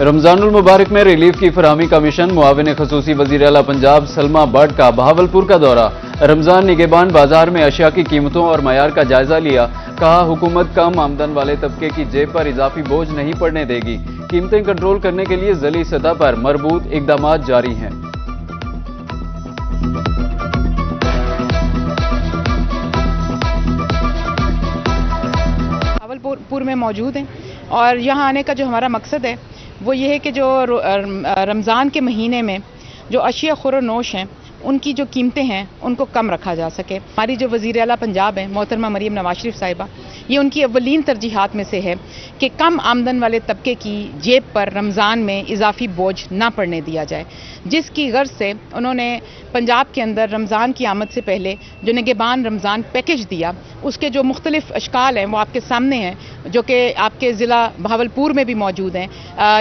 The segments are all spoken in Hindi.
रमजानुल मुबारक में रिलीफ की फराहमी का मिशन। मुआविन खसूसी वजीर आला पंजाब सलमा बट का बहावलपुर का दौरा। रमजान निगहबान बाजार में अशिया की कीमतों और मयार का जायजा लिया। कहा हुकूमत कम आमदन वाले तबके की जेब पर इजाफी बोझ नहीं पड़ने देगी। कीमतें कंट्रोल करने के लिए जली सतह पर मरबूत इकदाम जारी हैं। बहावलपुर में मौजूद हैं और यहाँ आने का जो हमारा मकसद है वो ये है कि जो रमज़ान के महीने में जो अशिया खुरोनोश हैं उनकी जो कीमतें हैं उनको कम रखा जा सके। हमारी जो वज़ीर आला पंजाब है मोहतरमा मरीम नवाज शरीफ साहिबा, ये उनकी अव्वलीन तरजीहात में से है कि कम आमदन वाले तबके की जेब पर रमज़ान में इजाफी बोझ ना पड़ने दिया जाए, जिसकी गर्ज से उन्होंने पंजाब के अंदर रमज़ान की आमद से पहले जो निगहबान रमज़ान पैकेज दिया, उसके जो मुख्तलिफ अशकाल हैं वो आपके सामने हैं, जो कि आपके ज़िला बहावलपुर में भी मौजूद हैं।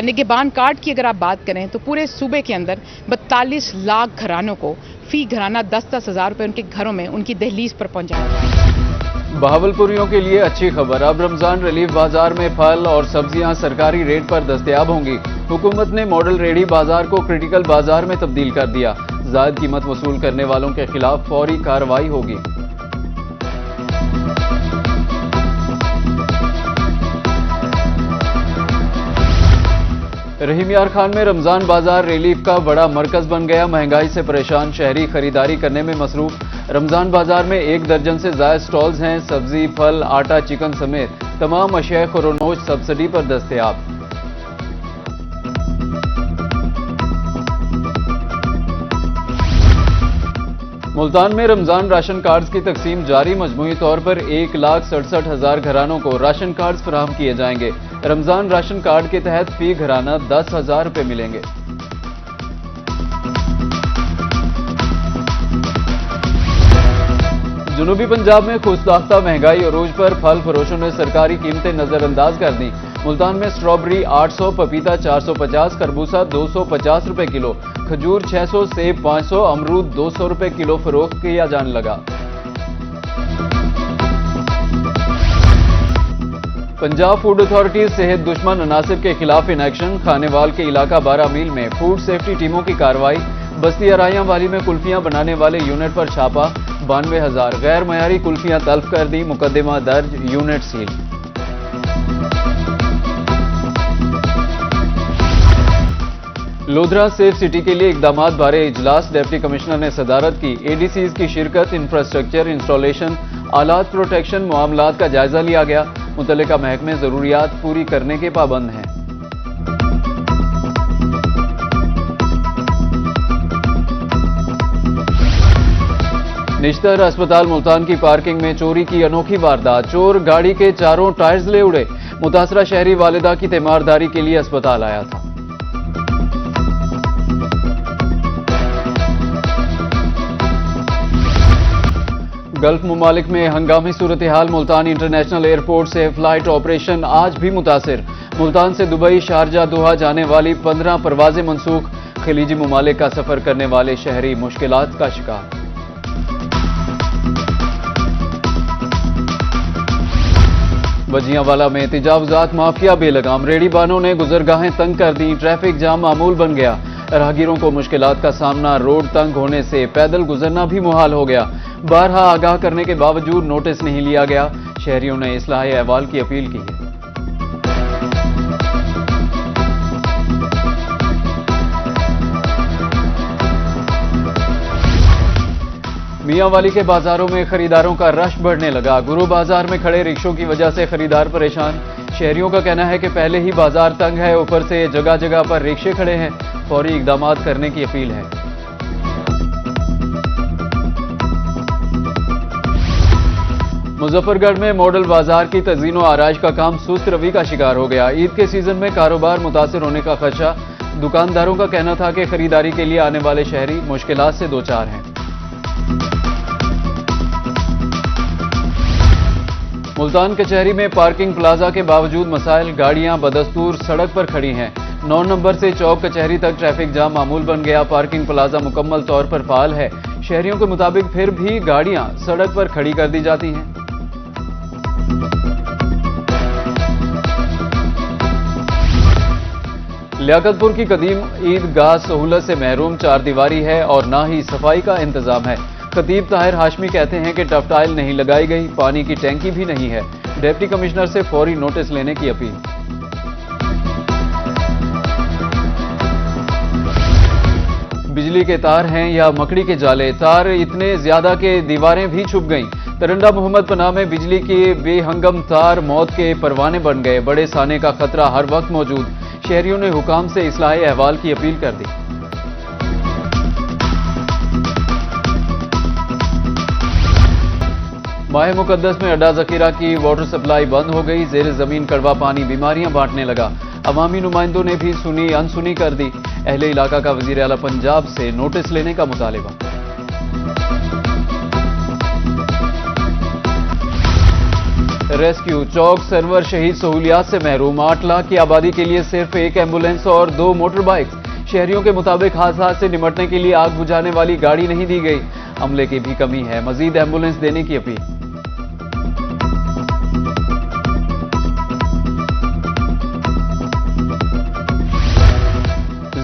निगहबान कार्ड की अगर आप बात करें तो पूरे सूबे के अंदर 42 लाख घरानों को फी घराना 10-10 हज़ार रुपये उनके घरों में उनकी दहलीज पर पहुंचाया जाए। बहावलपुरियों के लिए अच्छी खबर, अब रमजान रिलीफ बाजार में फल और सब्जियां सरकारी रेट पर दस्तयाब होंगी। हुकूमत ने मॉडल रेडी बाजार को क्रिटिकल बाजार में तब्दील कर दिया। ज़ायद कीमत वसूल करने वालों के खिलाफ फौरी कार्रवाई होगी। रहीम यार खान में रमजान बाजार रिलीफ का बड़ा मरकज बन गया। महंगाई से परेशान शहरी खरीदारी करने में मसरूफ। रमजान बाजार में 1 दर्जन से ज्यादा स्टॉल्स हैं। सब्जी, फल, आटा, चिकन समेत तमाम अशिया खुरोनोश सब्सिडी पर दस्तयाब। मुल्तान में रमजान राशन कार्ड्स की तकसीम जारी। मजमूई तौर पर 1,67,000 घरानों को राशन कार्ड्स फराहम किए जाएंगे। रमजान राशन कार्ड के तहत फी घराना 10,000 रुपये मिलेंगे। जनूबी पंजाब में खुशदाख्ता महंगाई अरूज पर फल फरोशों ने सरकारी कीमतें नजरअंदाज कर दी। मुल्तान में स्ट्रॉबेरी 800, पपीता 450, खरबूजा 250 रुपए किलो, खजूर 600, सेब 500, अमरूद 200 रुपए किलो फरोख्त किया जाने लगा। पंजाब फूड अथॉरिटी सेहत दुश्मन अनासिर के खिलाफ इन एक्शन। खानेवाल के इलाका 12 मील में फूड सेफ्टी टीमों की कार्रवाई। बस्ती अराइयां वाली में कुल्फियां बनाने वाले यूनिट पर छापा। 92,000 गैर मयारी कुल्फियां तल्फ कर दी। मुकदमा दर्ज, unit seal. Lodhran safe city के लिए इकदाम बारे इजलास। डिप्टी कमिश्नर ने सदारत की। एडीसीज की शिरकत। इंफ्रास्ट्रक्चर इंस्टॉलेशन, आलात प्रोटेक्शन मामलात का जायजा लिया गया। मुतल्लिका महकमे जरूरियात पूरी करने के पाबंद हैं। निश्तर अस्पताल मुल्तान की पार्किंग में चोरी की अनोखी वारदात। चोर गाड़ी के चारों टायर्स ले उड़े। मुतासरा शहरी वालिदा की तीमारदारी के लिए अस्पताल आया था। गल्फ मुमालिक में हंगामी सूरत हाल। मुल्तान इंटरनेशनल एयरपोर्ट से फ्लाइट ऑपरेशन आज भी मुतासिर। मुल्तान से दुबई, शारजा, दोहा जाने वाली 15 परवाजें मनसूख। खलीजी मुमालिक का सफर करने वाले शहरी मुश्किलात का शिकार। वजियांवाला में तजावुजात माफिया बेलगाम। रेडी बानों ने गुजरगाहें तंग कर दी। ट्रैफिक जाम मामूल बन गया। राहगीरों को मुश्किलात का सामना। रोड तंग होने से पैदल गुजरना भी मुहाल हो गया। बारहा आगाह करने के बावजूद नोटिस नहीं लिया गया। शहरियों ने इस्लाह अहवाल की अपील की है। मियांवाली के बाजारों में खरीदारों का रश बढ़ने लगा। गुरु बाजार में खड़े रिक्शों की वजह से खरीदार परेशान। शहरियों का कहना है कि पहले ही बाजार तंग है, ऊपर से जगह जगह पर रिक्शे खड़े हैं। फौरी इकदाम करने की अपील है। मुजफ्फरगढ़ में मॉडल बाजार की तज़ीन व आराइश का काम सुस्त रवि का शिकार हो गया। ईद के सीजन में कारोबार मुतासिर होने का खदशा। दुकानदारों का कहना था कि खरीदारी के लिए आने वाले शहरी मुश्किलात से दो चार हैं। मुल्तान कचहरी में पार्किंग प्लाजा के बावजूद मसाइल। गाड़ियां बदस्तूर सड़क पर खड़ी हैं। 9 नंबर से चौक कचहरी तक ट्रैफिक जाम मामूल बन गया। पार्किंग प्लाजा मुकम्मल तौर पर फाल है। शहरियों के मुताबिक फिर भी गाड़ियां सड़क पर खड़ी कर दी जाती हैं। लियाकतपुर की कदीम ईदगाह सहूलत से महरूम चारदीवारी है और ना ही सफाई का इंतजाम है। खतीब ताहिर हाशमी कहते हैं कि टफटाइल नहीं लगाई गई, पानी की टैंकी भी नहीं है। डिप्टी कमिश्नर से फौरी नोटिस लेने की अपील। बिजली के तार हैं या मकड़ी के जाले, तार इतने ज्यादा कि दीवारें भी छुप गईं। तरंडा मोहम्मद पनाह में बिजली के बेहंगम तार मौत के परवाने बन गए। बड़े साने का खतरा हर वक्त मौजूद। शहरियों ने हुकाम से इस्लाह अहवाल की अपील कर दी। माह मुकद्दस में अड्डा जखीरा की वाटर सप्लाई बंद हो गई। जेर जमीन कड़वा पानी बीमारियां बांटने लगा। अवामी नुमाइंदों ने भी सुनी अनसुनी कर दी। अहले इलाका का वजीर आला पंजाब से नोटिस लेने का मुतालिबा। रेस्क्यू चौक सर्वर शहीद सहूलियात से महरूम। 8 लाख की आबादी के लिए सिर्फ एक एम्बुलेंस और 2 मोटर बाइक्स। शहरियों के मुताबिक हादसा से निपटने के लिए आग बुझाने वाली गाड़ी नहीं दी गई। अमले की भी कमी है, मजीद एम्बुलेंस देने की अपील।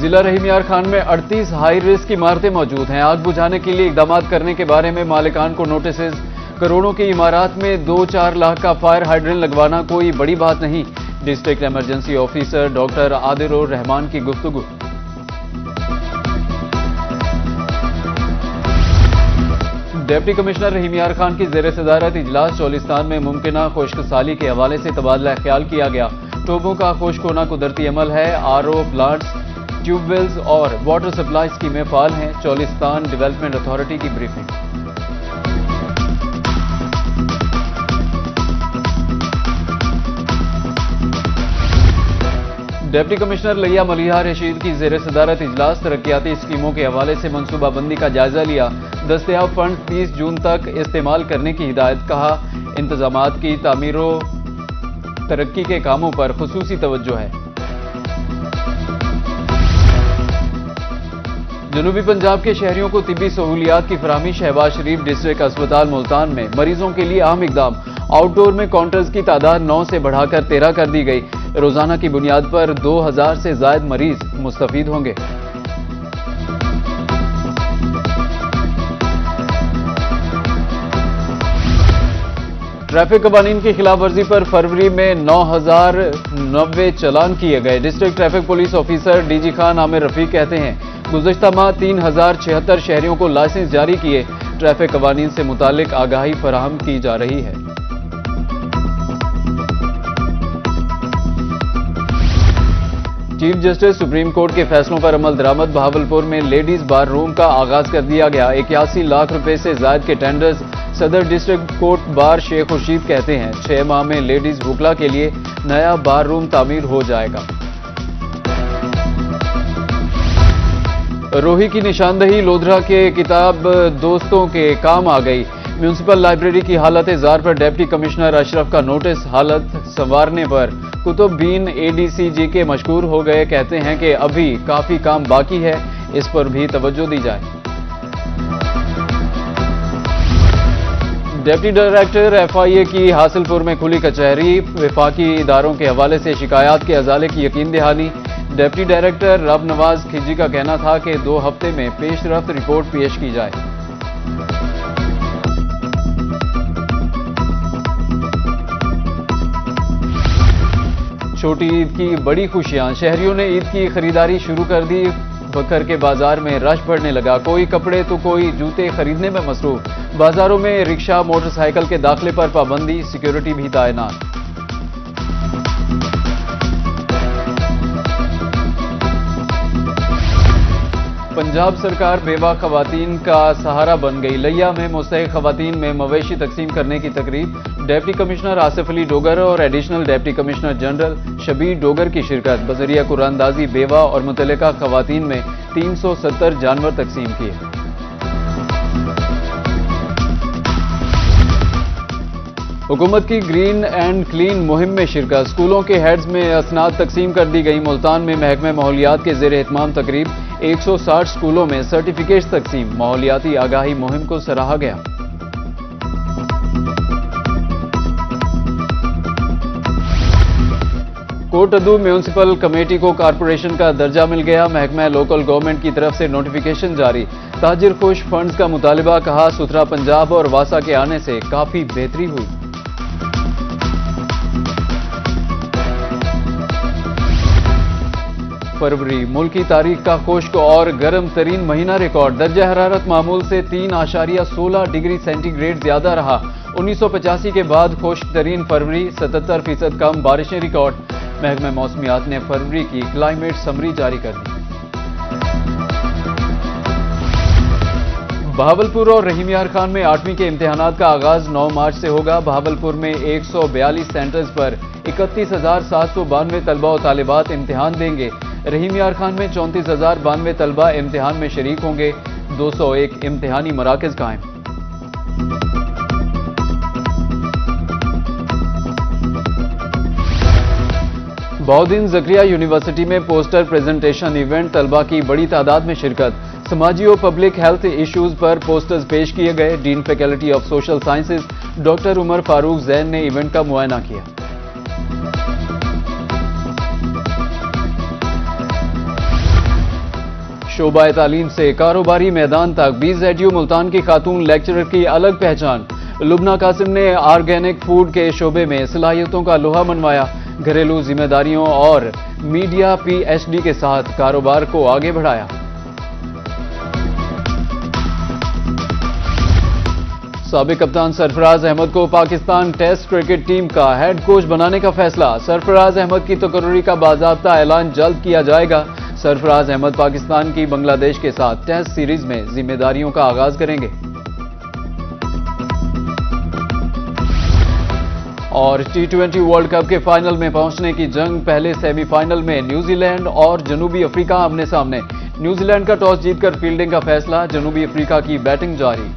जिला रहीम यार खान में 38 हाई रिस्क इमारतें मौजूद हैं। आग बुझाने के लिए इकदाम करने के बारे में मालिकान को नोटिस। करोड़ों की इमारत में 2-4 लाख का फायर हाइड्रेंट लगवाना कोई बड़ी बात नहीं। डिस्ट्रिक्ट इमरजेंसी ऑफिसर डॉक्टर आदिर उर रहमान की गुफ्तगू। डिप्टी कमिश्नर रहीम यार खान की जेर सदारत इजलास चौलिस्तान में मुमकिना खुश्कसाली के हवाले से तबादला ख्याल किया गया। टोबों का खुश्क होना कुदरती अमल है। आरओ प्लांट्स, ट्यूबवेल्स और वाटर सप्लाई स्कीमें फाल हैं। चौलिस्तान डेवलपमेंट अथॉरिटी की ब्रीफिंग। डिप्टी कमिश्नर लिया मलिहा रशीद की जेर सदारत इजलास तरक्याती स्कीमों के हवाले से मनसूबाबंदी का जायजा लिया। दस्तयाब फंड 30 जून तक इस्तेमाल करने की हिदायत। कहा, इंतजामात की तामीरों तरक्की के कामों पर खुसूसी तवज्जो है। जनूबी पंजाब के शहरियों को तिब्बी सहूलियात की फराहमी। शहबाज शरीफ डिस्ट्रिक्ट अस्पताल मुल्तान में मरीजों के लिए अहम इकदाम। आउटडोर में काउंटर्स की तादाद 9 से बढ़ाकर 13 कर दी गई। रोजाना की बुनियाद पर 2000 से ज्यादा मरीज मुस्तफीद होंगे। ट्रैफिक कवानीन की खिलाफ वर्जी पर फरवरी में 9090 चालान किए गए। District traffic police officer DG Khan Aamir Rafiq कहते हैं, गुज़श्ता माह 3076 शहरियों को लाइसेंस जारी किए। ट्रैफिक कवानीन से मुतालिक आगाही फराहम की जा रही है। चीफ जस्टिस सुप्रीम कोर्ट के फैसलों पर अमल दरामद। बहावलपुर में लेडीज बार रूम का आगाज कर दिया गया। 81 लाख रुपए से जायद के टेंडर्स। सदर district court bar Sheikh Khurshid कहते हैं, 6 माह में लेडीज वुकला के लिए नया बार रूम तामीर हो जाएगा। रोही की निशानदही लोधरा के किताब दोस्तों के काम आ गई। म्यूनिसिपल लाइब्रेरी की हालत जार पर डिप्टी कमिश्नर अशरफ का नोटिस। हालत संवारने पर कुतुबुद्दीन एडीसीजी के मशकूर हो गए। कहते हैं कि अभी काफी काम बाकी है, इस पर भी तवज्जो दी जाए। डिप्टी डायरेक्टर एफआईए की हासिलपुर में खुली कचहरी। वफाकी इदारों के हवाले से शिकायत के अजाले की यकीन दहानी। डिप्टी डायरेक्टर रब नवाज खिजी का कहना था कि 2 हफ्ते में पेशरफ्त रिपोर्ट पेश की जाए। छोटी ईद की बड़ी खुशियां। शहरियों ने ईद की खरीदारी शुरू कर दी। बकर के बाजार में रश बढ़ने लगा। कोई कपड़े तो कोई जूते खरीदने में मसरूफ। बाजारों में रिक्शा मोटरसाइकिल के दाखिले पर पाबंदी। सिक्योरिटी भी तैनात। पंजाब सरकार बेवा खवातीन का सहारा बन गई। लिया में मुस्तहिक खवातीन में मवेशी तकसीम करने की तकरीब। डिप्टी कमिश्नर आसिफ अली डोगर और additional deputy commissioner general Shabbir Dogar की शिरकत। बजरिया कुरानदाजी बेवा और मुतल्लिका खवातीन में 370 जानवर तकसीम किए। हुकूमत की ग्रीन एंड क्लीन मुहिम में शिरकत। स्कूलों के हेड्स में असनाद तकसीम कर दी गई। मुल्तान में महकमे माहौलियात के ज़ेर एहतमाम तकरीब। 160 स्कूलों में सर्टिफिकेट्स तकसीम। माहौलियाती आगाही मुहिम को सराहा गया। कोटअदू म्यूनिसिपल कमेटी को कारपोरेशन का दर्जा मिल गया। महकमा लोकल गवर्नमेंट की तरफ से नोटिफिकेशन जारी। ताजिर खुश, फंड्स का मुतालिबा, कहा सुथरा पंजाब और वासा के आने से काफी बेहतरी हुई। फरवरी मुल्क की तारीख का खुश्क और गर्म तरीन महीना रिकॉर्ड। दर्जा हरारत मामूल से 3.16 डिग्री सेंटीग्रेड ज्यादा रहा। 1985 के बाद खुश्क तरीन फरवरी, 77% कम बारिशें रिकॉर्ड। महकमा मौसमियात ने फरवरी की क्लाइमेट समरी जारी कर दी। बहावलपुर और रहीम यार खान में 8वीं के इम्तिहानात का आगाज 9 मार्च से होगा। बहावलपुर में 142 सेंटर्स पर 31,792 तलबा और तालिबात इम्तिहान देंगे। रहीम यार खान में 34,092 तलबा इम्तिहान में शरीक होंगे। 201 इम्तिहानी मराकज कायम। बौद्दीन ज़करिया यूनिवर्सिटी में पोस्टर प्रेजेंटेशन इवेंट, तलबा की बड़ी तादाद में शिरकत। समाजी और पब्लिक हेल्थ इश्यूज पर पोस्टर्स पेश किए गए। Dean faculty of social sciences doctor Umar Farooq Jain ने इवेंट का मुआयना किया। शोबा तालीम से कारोबारी मैदान तक, BZU मुल्तान की खातून लेक्चरर की अलग पहचान। लुबना कासिम ने ऑर्गेनिक फूड के शोबे में सलाहियतों का लोहा मनवाया। घरेलू जिम्मेदारियों और मीडिया PhD के साथ कारोबार को आगे बढ़ाया। साबिक कप्तान सरफराज अहमद को पाकिस्तान टेस्ट क्रिकेट टीम का हेड कोच बनाने का फैसला। सरफराज अहमद की तकर्री का बाज़ाब्ता ऐलान जल्द किया जाएगा। सरफराज अहमद पाकिस्तान की बांग्लादेश के साथ टेस्ट सीरीज में जिम्मेदारियों का आगाज करेंगे। और T20 वर्ल्ड कप के फाइनल में पहुंचने की जंग, पहले सेमीफाइनल में न्यूजीलैंड और जनूबी अफ्रीका आमने सामने। न्यूजीलैंड का टॉस जीतकर फील्डिंग का फैसला, जनूबी अफ्रीका की बैटिंग जारी।